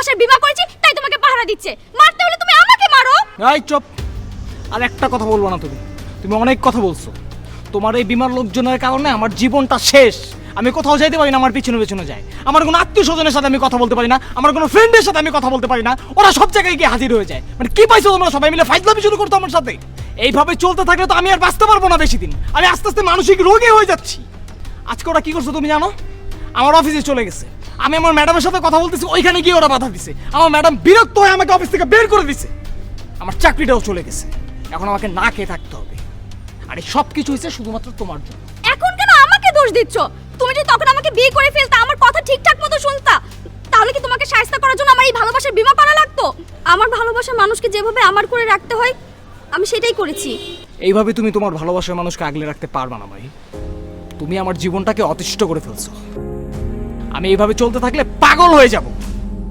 ভালোবাসার বীমা করেছি তাই তোমাকে পাহারা দিচ্ছে। মারতে হলে তুমি আমাকে মারো। এই চুপ, আর একটা কথা বলবো না তুমি। তুমি অনেক কথা বলছো। তোমার এই বিমার লোকজনের কারণে আমার জীবনটা শেষ। আমি কোথাও যাইতে পারি না, আমার পিছনে পিছনে যায়। আমার কোনো আত্মীয় স্বজনের সাথে আমি কথা বলতে পারি না, আমার কোনো ফ্রেন্ডের সাথে আমি কথা বলতে পারি না। ওরা সব জায়গায় গিয়ে হাজির হয়ে যায়। মানে কি পাইছো তোমরা সবাই মিলে ফাইজলামি শুরু করতো আমার সাথে? এইভাবে চলতে থাকলে তো আমি আর বাঁচতে পারবো না বেশি দিন। আমি আস্তে আস্তে মানসিক রোগী হয়ে যাচ্ছি। আজকে ওরা কি করছো তুমি জানো? আমার অফিসে চলে গেছে। আমি আমার ম্যাডামের সাথে কথা বলতেছি, ওইখানে গিয়ে ওরা বাধা দিছে। আমার ম্যাডাম বিরক্ত হয়ে আমাকে অফিস থেকে বের করে দিছে। আমার চাকরিটাও চলে গেছে। এখন আমাকে না খেয়ে থাকতে হবে। আর এই সব কিছু হয়েছে শুধুমাত্র তোমার জন্য। এখন কেন আমাকে দোষ দিচ্ছ? তুমি যদি তখন আমাকে বিয়ে করে ফেলতা, আমার কথা ঠিকঠাক মতো শুনতা, তাহলে কি তোমাকে শায়েস্তা করার জন্য আমার এই ভালোবাসার বীমা করা লাগতো? আমার ভালোবাসার মানুষকে যেভাবে আমার করে রাখতে হয় আমি সেটাই করেছি। এইভাবে তুমি তোমার ভালোবাসার মানুষকে আগলে রাখতে পারবা না ভাই। তুমি আমার জীবনটাকে অতিষ্ঠ করে ফেলছো। আমি এইভাবে চলতে থাকলে পাগল হয়ে যাব।